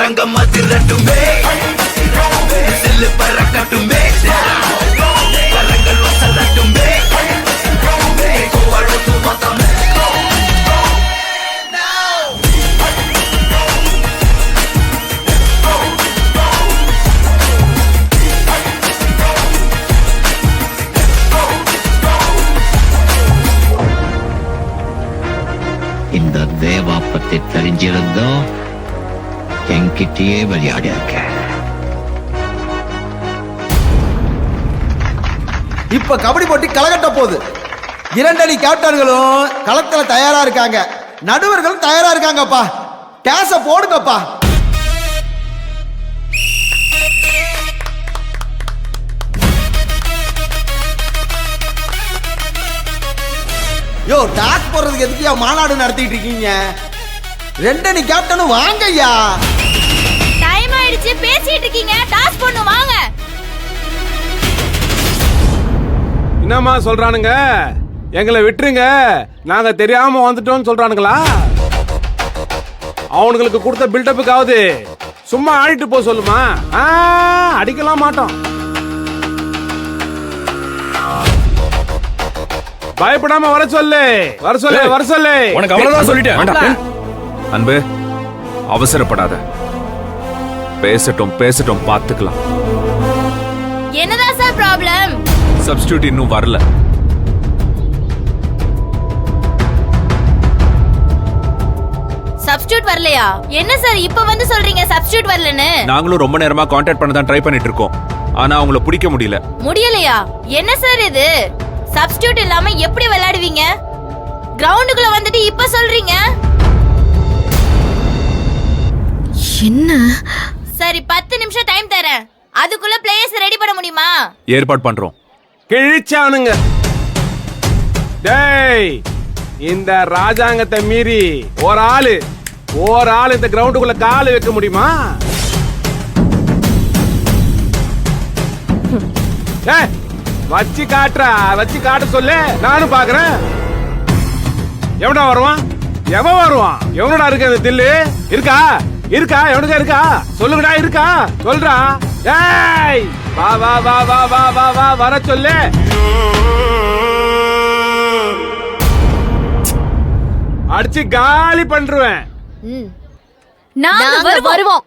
அரங்கம் அதிரட்டுமே செல்லு பறக்கட்டுமே கரங்கள் வசரட்டுமே கோவழத்து மதமே இந்த தேவா பத்தி தெரிஞ்சிருந்தோம் என்கிட்டயே விளையாடி இருக்க. இப்ப கபடி போட்டி களகட்ட போகுது. 2 அணி கேப்டன்களும் களத்துல தயாரா இருக்காங்க, நடுவர்களும் தயாரா இருக்காங்கப்பா. கேஸ போடுங்கப்பா. யோ, டாஸ் போடுறதுக்கு எதுக்கியா மாநாடு நடத்திட்டு இருக்கீங்க? 2 அணி கேப்டனும் வாங்கய்யா. டைம் ஆயிடுச்சு, பேசிட்டு இருக்கீங்க. டாஸ் பண்ணு, வாங்க. என்னம்மா சொல்றானுங்க? எங்களை விட்டுருங்க, நாங்க தெரியாம வந்துட்டோம்னு சொல்றானுங்களா? அவனுங்களுக்கு கொடுத்த பில்டப்புக்காவது சும்மா ஆடிட்டு போ சொல்லுமா? அடிக்கலாம் மாட்டோம். பயப்படாம வர சொல்லு, வர சொல்லு, வர சொல்லு. உனக்கு அவ்வளவுதான் சொல்லிட்டேன். அன்பு, அவசரப்படாத. பேசட்டும் பேசட்டும், பார்த்துக்கலாம். என்னதான் சார் ப்ராப்ளம்? சப்ஸ்டிடியூட் இன்னும் வரல. சப்ஸ்டிடியூட் வரலையா? என்ன சார் இப்ப வந்து சொல்றீங்க சப்ஸ்டிடியூட் வரலன்னு? நாங்களும் ரொம்ப நேரமா கான்டாக்ட் பண்ண தான் ட்ரை பண்ணிட்டு இருக்கோம். ஆனா அவங்கள பிடிக்க முடியல. முடியலையா? என்ன சார் இது? சப்ஸ்டிடியூட் இல்லாம எப்படி விளையாடுவீங்க? கிரவுண்டுக்குள்ள வந்துட்டு இப்ப சொல்றீங்க. என்ன? சரி, 10 நிமிஷம் டைம் தரேன். அதுக்குள்ள பிளேயர்ஸ் ரெடி பண்ண முடியுமா? ஏற்பாடு பண்றோம். கிழிச்சானுங்க. டேய், இந்த ராஜாங்கத்தை மீறி ஒரு ஆளு இந்த கிரவுண்டுக்குள்ள கால் வைக்க முடியுமா? வச்சு காட்டுறா, வச்சு காட்ட சொல்லு, நானும் பாக்குறேன். எவனா வருவான்? எவன் வருவான்? எவனடா இருக்கு அந்த தில்லு? இருக்கா இருக்கா? எவனுக்கா இருக்கா? சொல்லுங்கடா, இருக்கா? சொல்றா. டேய், வா வா வா வா வா வா வா, வர சொல்லு. அடிச்சு காலி பண்றேன். நாங்க வருவோம்.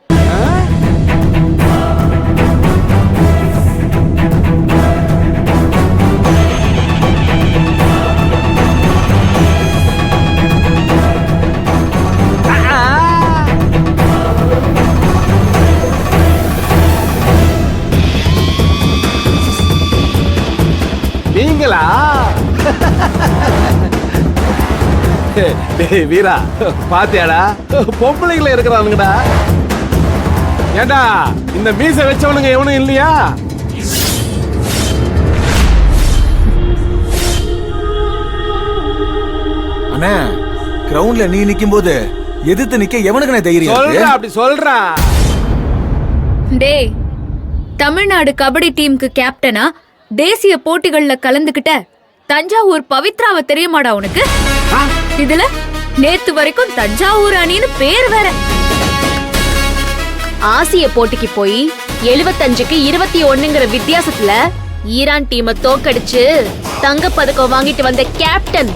நீங்களா? வீரா, பாத்தியாடா, பொம்பளைங்கள இருக்கிறானுங்கடா. ஏண்டா, இந்த மீச வச்சவனுங்க எவனும் இல்லையா? அண்ணா, கிரவுண்ட்ல நீ நிக்கும் போது எதிர்த்து நிக்க எவனுக்கு தைரியம்? சொல்றா, அப்படி சொல்றா. டேய், தமிழ்நாடு கபடி டீமுக்கு கேப்டனா தேசிய போட்டிகள்ல கலந்துகிட்ட தஞ்சாவூர் பவித்ராவை தெரியுமாடா உனக்கு? இதுல நேத்து வரைக்கும் தஞ்சாவூர் அணின்னு பேர் வேற. ஆசிய போட்டிக்கு போய் 75க்கு 21ங்கிற வித்தியாசத்துல ஈரான் டீமை தோக்கடிச்சு தங்கப்பதக்கம் வாங்கிட்டு வந்த கேப்டன்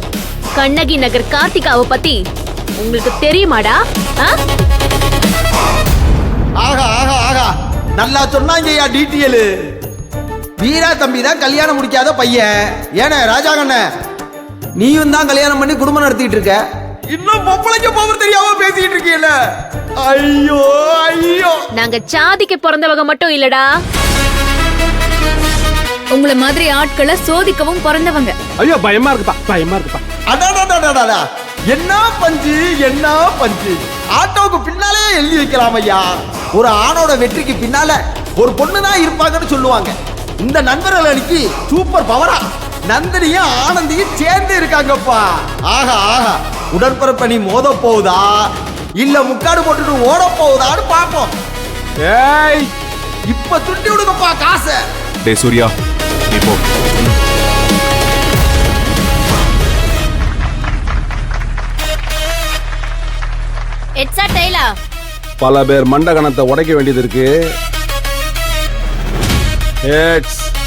கண்ணகி நகர் கார்த்திகாவை பத்தி உங்களுக்கு தெரியுமாடா? ஆகா ஆகா ஆகா, நல்லா சொன்னாங்கய்யா டீட்டெயில். வீரா தம்பி தான் கல்யாணம் முடிக்காத பையன். ஏன ராஜாங்கண்ண, நீயும் தான் கல்யாணம் பண்ணி குடும்பம் நடத்திட்டு இருக்க, இன்னும் பொம்பளைக்கு பவர் தெரியாம பேசிட்டு இருக்கீல்ல? ஐயோ ஐயோ, நாங்க சாதிக்கு பிறந்தவங்க மட்டும் இல்லடா, உங்களை மாதிரி ஆட்களை சோதிக்கவும் பிறந்தவங்க. ஐயோ, பயமா இருக்குப்பா, பயமா இருக்குப்பா. அடாடாடாடாடா, என்ன பஞ்சு என்ன பஞ்சு. ஆட்டோவுக்கு பின்னாலே எழுதி வைக்கலாம் ஐயா, ஒரு ஆணோட வெற்றிக்கு பின்னால ஒரு பொண்ணு தான் இருப்பாங்கன்னு சொல்லுவாங்க. இந்த நண்பர்கள் அன்னைக்கு சூப்பர் பவரா நந்தினியும் ஆனந்தியும் சேர்ந்து இருக்காங்கப்பா. ஆகா ஆகா, உடற்பரப்பணி மோத போகுதா இல்ல முக்காடு போட்டுட்டு ஓட போகுதான்னு பாப்போம். ஏய், இப்ப துண்டி விடுங்கப்பா காசை. டேய் சூர்யா, நீ போ. எட்ஸா டைலா, பல பேர் மண்டகணத்தை உடைக்க வேண்டியது இருக்கு. Heads.